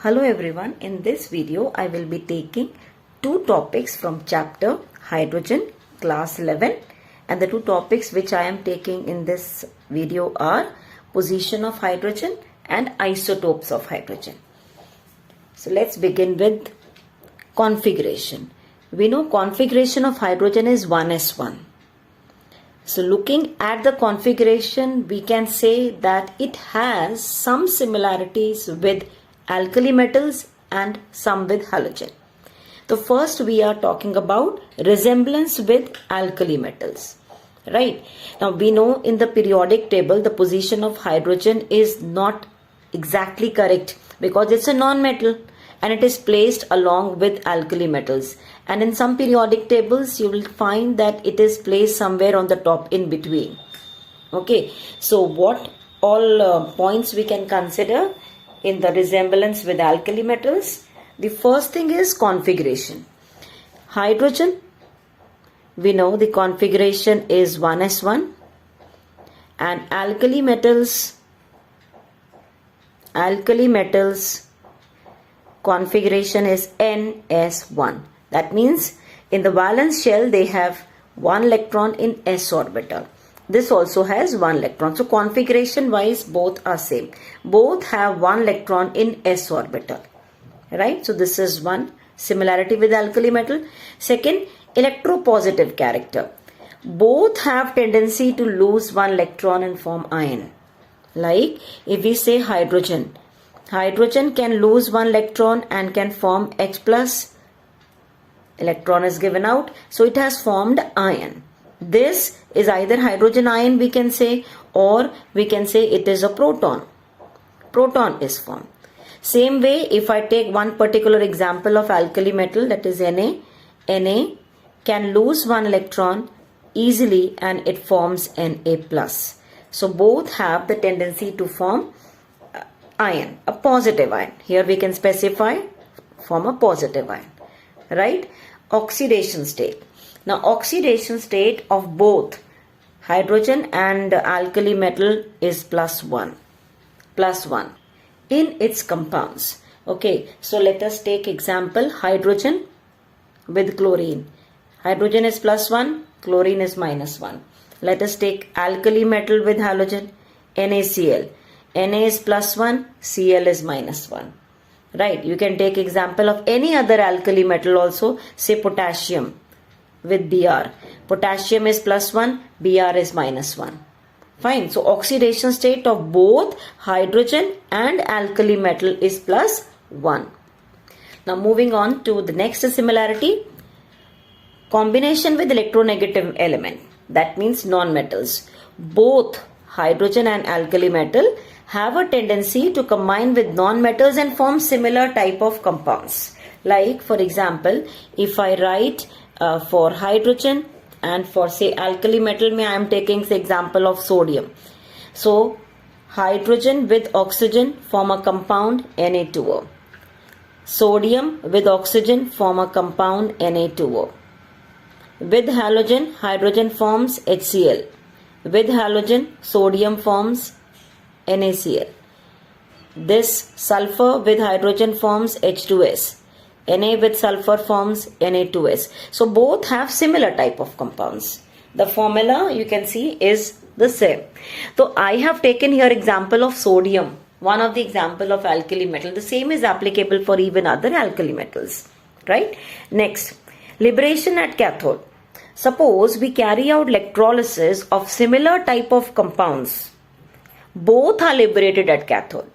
Hello everyone, in this video I will be taking two topics from chapter Hydrogen class 11, and the two topics which I am taking in this video are position of hydrogen and isotopes of hydrogen. So let's begin with configuration. We know configuration of hydrogen is 1s1. So looking at the configuration, we can say that it has some similarities with alkali metals and some with halogen. So first we are talking about resemblance with alkali metals. Right. Now we know in the periodic table the position of hydrogen is not exactly correct because it's a non-metal and it is placed along with alkali metals. And in some periodic tables you will find that it is placed somewhere on the top in between. Okay. So what all points we can consider in the resemblance with alkali metals? The first thing is configuration. Hydrogen, we know the configuration is 1s1, and alkali metals configuration is ns1. That means in the valence shell they have one electron in s orbital. This also has one electron. So configuration wise both are same. Both have one electron in s orbital. Right? So this is one similarity with alkali metal. Second, electropositive character. Both have tendency to lose one electron and form ion. Like if we say hydrogen can lose one electron and can form H plus. Electron is given out. So it has formed ion. This is either hydrogen ion we can say, or we can say it is a proton. Proton is formed. Same way, if I take one particular example of alkali metal, that is Na. Na can lose one electron easily and it forms Na plus. So both have the tendency to form ion, a positive ion. Here we can specify form a positive ion. Right? Oxidation state. Now oxidation state of both hydrogen and alkali metal is +1 in its compounds. Okay, so let us take example hydrogen with chlorine. Hydrogen is +1, chlorine is -1. Let us take alkali metal with halogen, NaCl. Na is +1, Cl is -1. Right, you can take example of any other alkali metal also, say potassium with Br. Potassium is +1, Br is -1. Fine. So oxidation state of both hydrogen and alkali metal is +1. Now moving on to the next similarity. Combination with electronegative element. That means non-metals. Both hydrogen and alkali metal have a tendency to combine with non-metals and form similar type of compounds. Like for example, if I write for hydrogen and for say alkali metal, I am taking the example of sodium. So hydrogen with oxygen form a compound Na2O. Sodium with oxygen form a compound Na2O. With halogen, hydrogen forms HCl. With halogen, sodium forms NaCl. This sulfur with hydrogen forms H2S. Na with sulfur forms Na2S. So both have similar type of compounds. The formula you can see is the same. So I have taken here example of sodium, one of the example of alkali metal. The same is applicable for even other alkali metals. Right? Next, liberation at cathode. Suppose we carry out electrolysis of similar type of compounds. Both are liberated at cathode.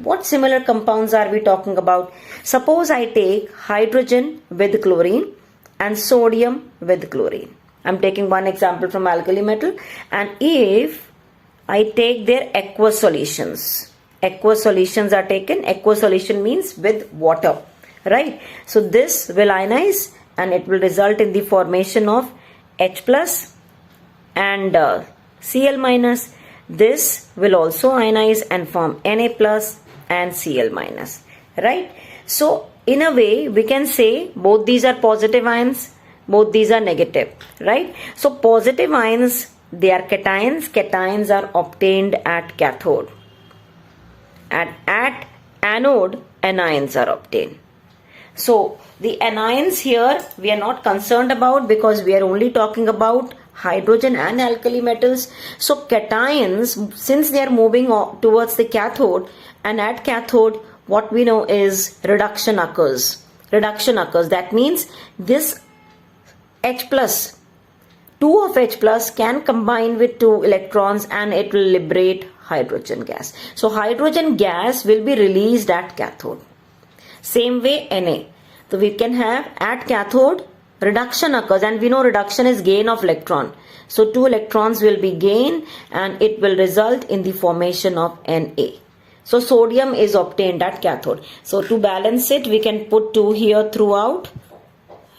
What similar compounds are we talking about? Suppose I take hydrogen with chlorine and sodium with chlorine. I am taking one example from alkali metal, and if I take their aqueous solutions. Aqueous solutions are taken. Aqueous solution means with water. Right? So this will ionize and it will result in the formation of H plus and Cl minus. This will also ionize and form Na plus and Cl minus. Right? So in a way we can say both these are positive ions, both these are negative. Right? So positive ions, they are cations. Cations are obtained at cathode. And at anode anions are obtained. So the anions here we are not concerned about because we are only talking about hydrogen and alkali metals. So cations, since they are moving towards the cathode, and at cathode what we know is reduction occurs. That means this H plus, 2 of H plus can combine with 2 electrons and it will liberate hydrogen gas. So hydrogen gas will be released at cathode. Same way Na. So we can have at cathode reduction occurs, and we know reduction is gain of electron. So 2 electrons will be gained and it will result in the formation of Na. So sodium is obtained at cathode. So to balance it, we can put 2 here throughout,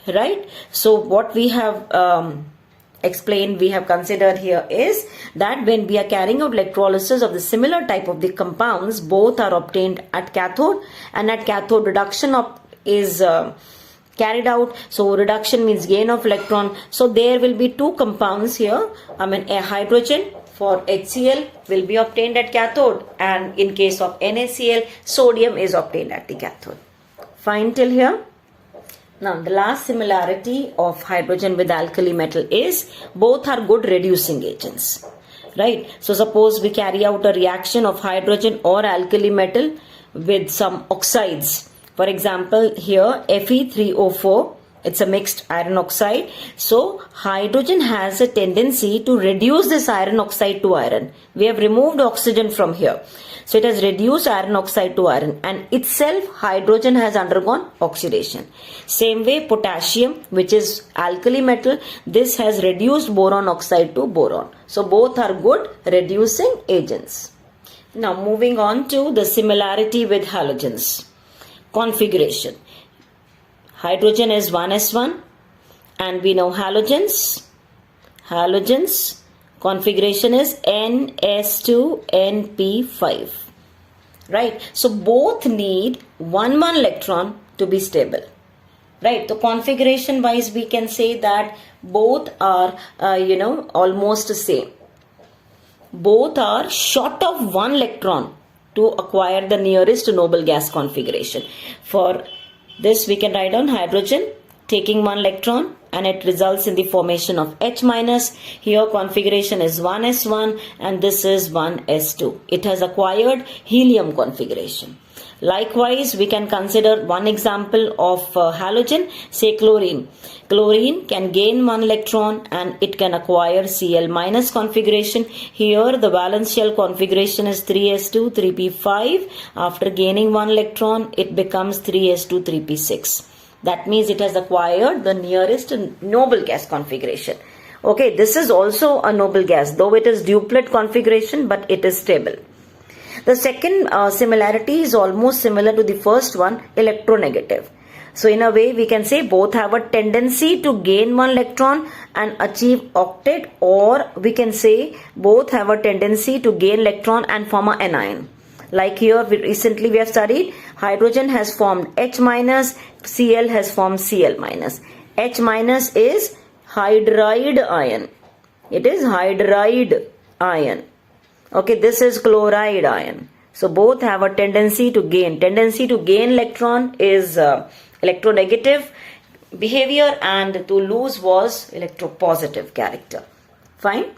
right? So what we have explained, we have considered here is that when we are carrying out electrolysis of the similar type of the compounds, both are obtained at cathode, and at cathode reduction is carried out. So reduction means gain of electron. So there will be 2 compounds here. A hydrogen for HCl will be obtained at cathode, and in case of NaCl, sodium is obtained at the cathode. Fine till here? Now the last similarity of hydrogen with alkali metal is both are good reducing agents, right? So suppose we carry out a reaction of hydrogen or alkali metal with some oxides. For example, here Fe3O4, it's a mixed iron oxide. So hydrogen has a tendency to reduce this iron oxide to iron. We have removed oxygen from here. So it has reduced iron oxide to iron, and itself hydrogen has undergone oxidation. Same way potassium, which is alkali metal, this has reduced boron oxide to boron. So both are good reducing agents. Now moving on to the similarity with halogens. Configuration. Hydrogen is 1s1, and we know halogens configuration is Ns2Np5, right? So both need 1 electron to be stable, right? So configuration wise we can say that both are almost the same. Both are short of 1 electron to acquire the nearest noble gas configuration. For this we can write down hydrogen taking 1 electron and it results in the formation of H minus. Here configuration is 1s1 and this is 1s2. It has acquired helium configuration. Likewise, we can consider one example of halogen, say chlorine. Chlorine can gain 1 electron and it can acquire Cl minus configuration. Here the valence shell configuration is 3s2 3p5. After gaining 1 electron, it becomes 3s2 3p6. That means it has acquired the nearest noble gas configuration. Okay, this is also a noble gas, though it is duplet configuration, but it is stable. The second similarity is almost similar to the first one, electronegative. So in a way we can say both have a tendency to gain 1 electron and achieve octet, or we can say both have a tendency to gain electron and form an anion. Like here recently we have studied, hydrogen has formed H minus, Cl has formed Cl minus. H minus is hydride ion. It is hydride ion. Okay, this is chloride ion. So both have a tendency to gain. Tendency to gain electron is electronegative behavior, and to lose was electropositive character. Fine?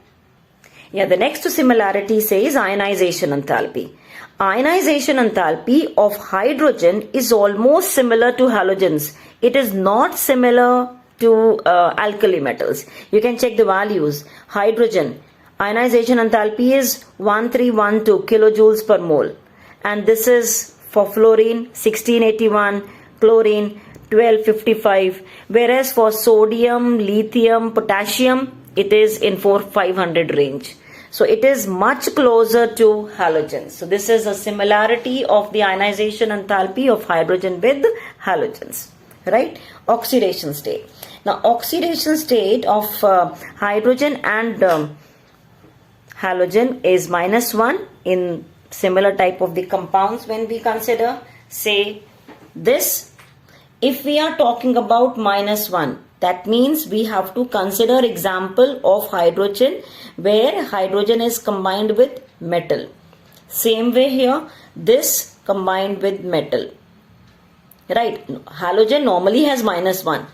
Yeah, the next similarity says ionization enthalpy. Ionization enthalpy of hydrogen is almost similar to halogens. It is not similar to alkali metals. You can check the values. Hydrogen ionization enthalpy is 1312 kilojoules per mole, and this is for fluorine 1681, chlorine 1255, whereas for sodium, lithium, potassium it is in 4500 range. So it is much closer to halogens. So this is a similarity of the ionization enthalpy of hydrogen with halogens, right? Oxidation state. Now oxidation state of hydrogen and halogen is -1 in similar type of the compounds. When we consider, say, this, if we are talking about -1, that means we have to consider example of hydrogen where hydrogen is combined with metal. Same way here, this combined with metal. right? Halogen normally has -1,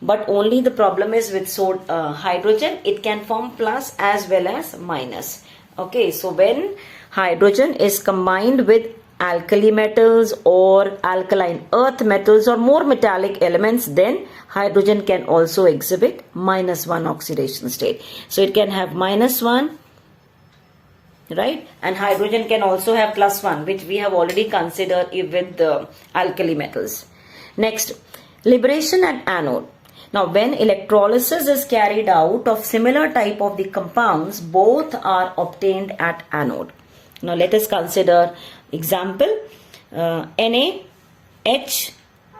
but only the problem is with hydrogen, it can form plus as well as minus. Okay, so when hydrogen is combined with alkali metals or alkaline earth metals or more metallic elements, then hydrogen can also exhibit -1 oxidation state. So it can have -1, right? And hydrogen can also have +1, which we have already considered with the alkali metals. Next, liberation at anode. Now, when electrolysis is carried out of similar type of the compounds, both are obtained at anode. Now, let us consider example NaH,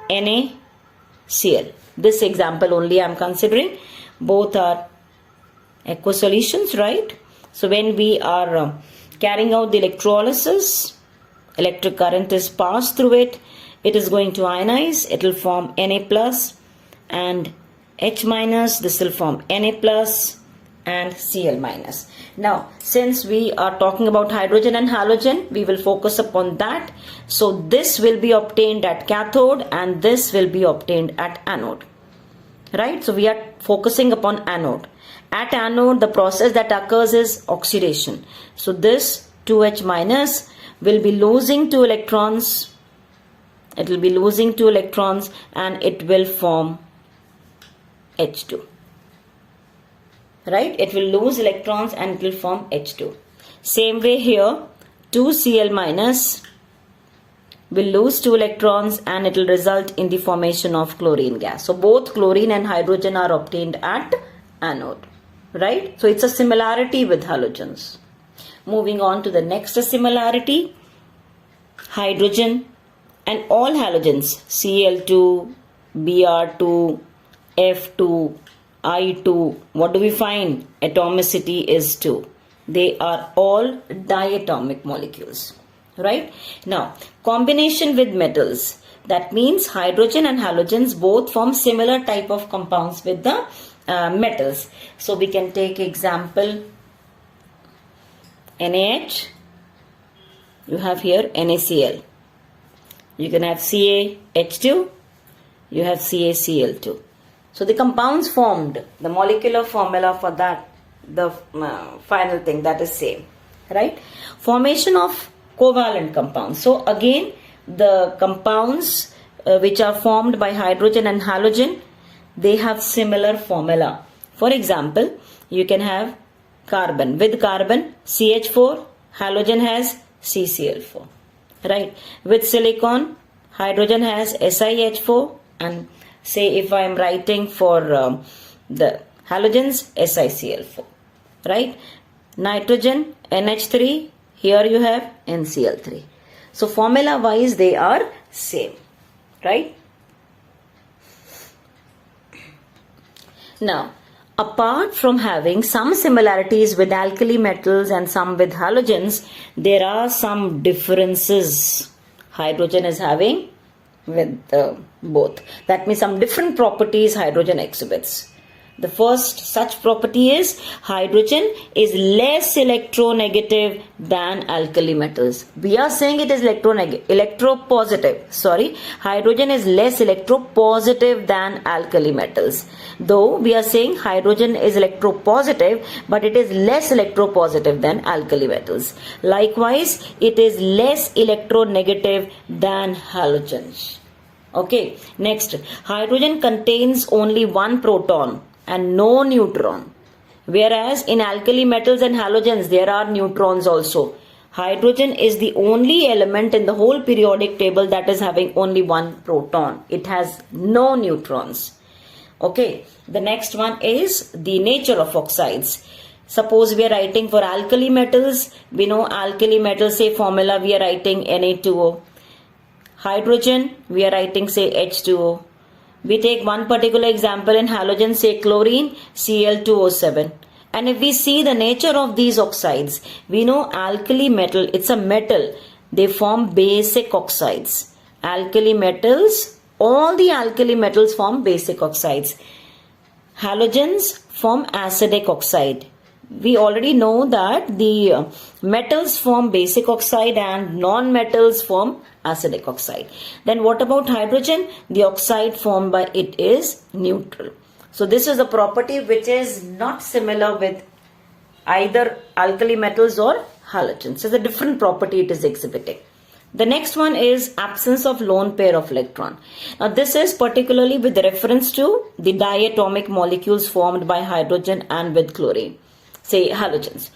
NaCl. This example only I am considering. Both are aqueous solutions, right? So, when we are carrying out the electrolysis, electric current is passed through it. It is going to ionize. It will form Na plus and H minus. This will form Na plus and Cl minus. Now, since we are talking about hydrogen and halogen, we will focus upon that. So, this will be obtained at cathode and this will be obtained at anode. Right? So, we are focusing upon anode. At anode, the process that occurs is oxidation. So, this 2H minus will be losing 2 electrons. It will be losing 2 electrons and it will form H2. Right? It will lose electrons and it will form H2. Same way here, 2Cl minus will lose 2 electrons and it will result in the formation of chlorine gas. So, both chlorine and hydrogen are obtained at anode. Right? So, it's a similarity with halogens. Moving on to the next similarity, hydrogen and all halogens, Cl2, Br2, F2, I2, what do we find? Atomicity is 2. They are all diatomic molecules. Right? Now, combination with metals. That means hydrogen and halogens both form similar type of compounds with the metals. So, we can take example NaH. You have here NaCl. You can have CaH2. You have CaCl2. So, the compounds formed, the molecular formula for that, the final thing, that is same. Right? Formation of covalent compounds. So, again, the compounds which are formed by hydrogen and halogen, they have similar formula. For example, you can have carbon. With carbon, CH4, halogen has CCl4. Right? With silicon, hydrogen has SiH4, and say if I am writing for the halogens, SiCl4. Right? Nitrogen, NH3, here you have NCl3. So, formula wise they are same. Right? Now, apart from having some similarities with alkali metals and some with halogens, there are some differences hydrogen is having with both. That means some different properties hydrogen exhibits. The first such property is hydrogen is less electronegative than alkali metals. We are saying it is electropositive. Sorry, hydrogen is less electropositive than alkali metals. Though we are saying hydrogen is electropositive, but it is less electropositive than alkali metals. Likewise, it is less electronegative than halogens. Okay, next, hydrogen contains only one proton and no neutron, whereas in alkali metals and halogens there are neutrons also. Hydrogen is the only element in the whole periodic table that is having only one proton. It has no neutrons. Okay, the next one is the nature of oxides. Suppose we are writing for alkali metals, we know alkali metals, say formula we are writing Na2O. Hydrogen we are writing say H2O. We take one particular example in halogen, say chlorine, Cl2O7. And if we see the nature of these oxides, we know alkali metal, it's a metal. They form basic oxides. Alkali metals, all the alkali metals form basic oxides. Halogens form acidic oxide. We already know that the metals form basic oxide and non-metals form acidic oxide. Then what about hydrogen? The oxide formed by it is neutral. So this is a property which is not similar with either alkali metals or halogens. So the different property it is exhibiting. The next one is absence of lone pair of electron. Now this is particularly with reference to the diatomic molecules formed by hydrogen and with chlorine. Say halogens.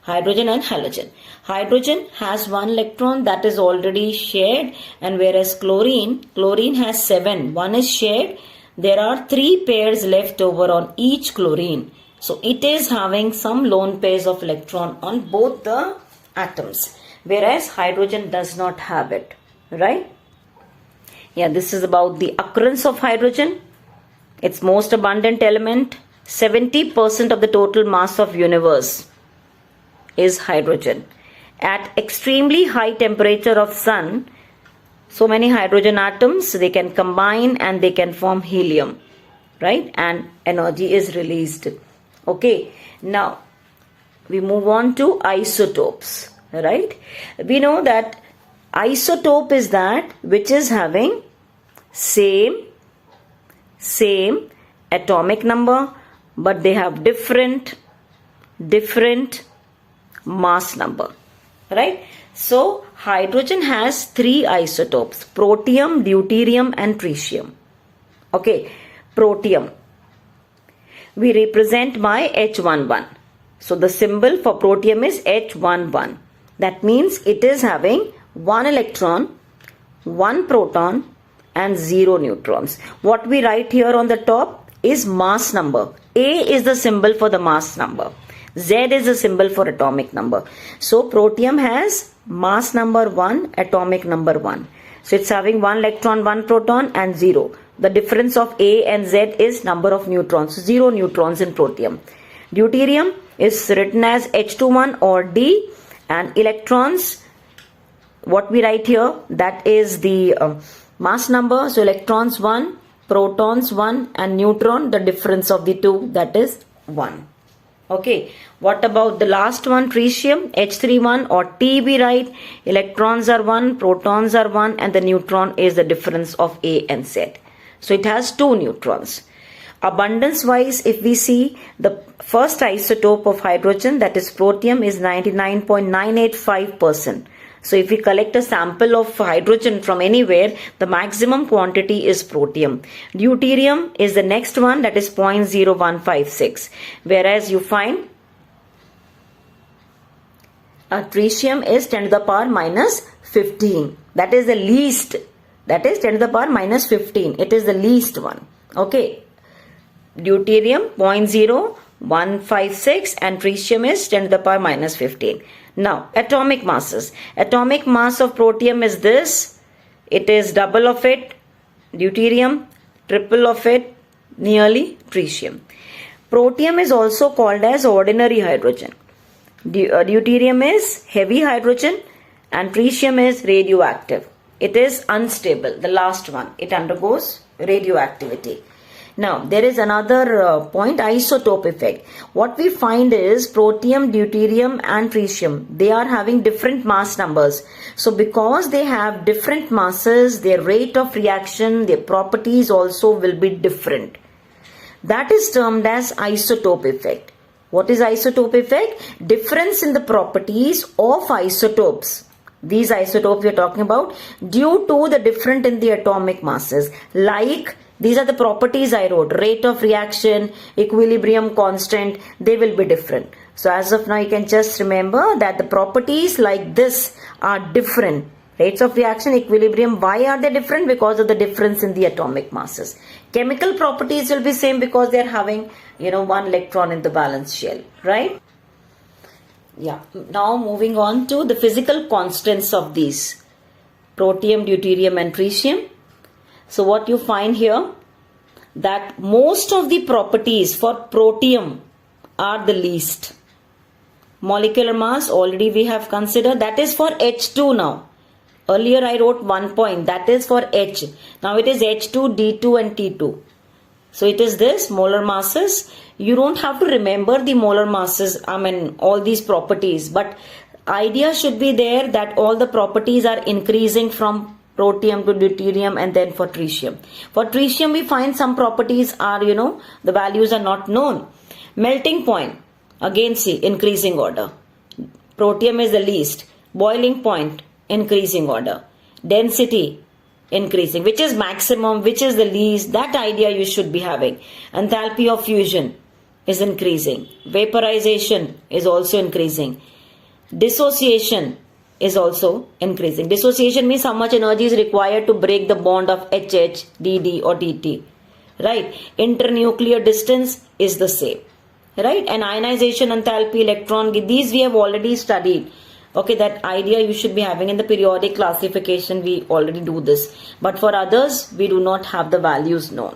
Hydrogen and halogen. Hydrogen has one electron that is already shared, and whereas chlorine has 7. One is shared. There are 3 pairs left over on each chlorine. So it is having some lone pairs of electron on both the atoms, whereas hydrogen does not have it, right? Yeah, this is about the occurrence of hydrogen. Its most abundant element, 70% of the total mass of universe is hydrogen. At extremely high temperature of sun, so many hydrogen atoms, they can combine and they can form helium, right? And energy is released. Okay, now we move on to isotopes, right? We know that isotope is that which is having same atomic number, but they have different mass number, right? So hydrogen has 3 isotopes: protium, deuterium and tritium. Okay, protium we represent by H11. So the symbol for protium is H11. That means it is having 1 electron, 1 proton and 0 neutrons. What we write here on the top is mass number. A is the symbol for the mass number. Z is the symbol for atomic number. So protium has mass number 1, atomic number 1. So it's having 1 electron, 1 proton and 0. The difference of A and Z is number of neutrons. 0 neutrons in protium. Deuterium is written as H21 or D, and electrons, what we write here, that is the mass number. So electrons 1, protons 1 and neutron, the difference of the two, that is 1. Okay, what about the last one, tritium? H31 or T we write. Electrons are 1, protons are 1 and the neutron is the difference of A and Z. So it has 2 neutrons. Abundance wise, if we see, the first isotope of hydrogen, that is protium, is 99.985%. So if we collect a sample of hydrogen from anywhere, the maximum quantity is protium. Deuterium is the next one, that is 0.0156. Whereas you find tritium is 10 to the power minus 15. That is the least. That is 10 to the power minus 15. It is the least one. Okay. Deuterium 0.0156 and tritium is 10 to the power minus 15. Now, atomic masses. Atomic mass of protium is this. It is double of it, deuterium, triple of it, nearly tritium. Protium is also called as ordinary hydrogen. Deuterium is heavy hydrogen and tritium is radioactive. It is unstable, the last one. It undergoes radioactivity. Now, there is another point, isotope effect. What we find is protium, deuterium and tritium, they are having different mass numbers. So, because they have different masses, their rate of reaction, their properties also will be different. That is termed as isotope effect. What is isotope effect? Difference in the properties of isotopes. These isotopes we are talking about due to the difference in the atomic masses. Like, these are the properties I wrote. Rate of reaction, equilibrium constant, they will be different. So as of now, you can just remember that the properties like this are different. Rates of reaction, equilibrium, why are they different? Because of the difference in the atomic masses. Chemical properties will be same because they are having, 1 electron in the valence shell, right? Yeah. Now moving on to the physical constants of these protium, deuterium and tritium. So what you find here, that most of the properties for protium are the least. Molecular mass already we have considered, that is for H2 now. Earlier I wrote 1 point, that is for H. Now it is H2, D2 and T2. So it is this molar masses. You don't have to remember the molar masses, all these properties, but idea should be there that all the properties are increasing from protium to deuterium, and then for tritium. For tritium, we find some properties are, the values are not known. Melting point, again see, increasing order. Protium is the least. Boiling point, increasing order. Density, increasing. Which is maximum, which is the least, that idea you should be having. Enthalpy of fusion is increasing. Vaporization is also increasing. Dissociation is also increasing. Dissociation means how much energy is required to break the bond of HH, DD or TT. Right? Internuclear distance is the same. Right? And ionization, enthalpy, electron, these we have already studied. Okay, that idea you should be having in the periodic classification. We already do this. But for others, we do not have the values known.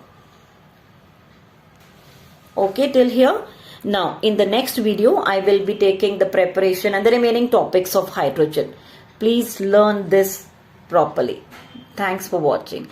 Okay, till here. Now, in the next video, I will be taking the preparation and the remaining topics of hydrogen. Please learn this properly. Thanks for watching.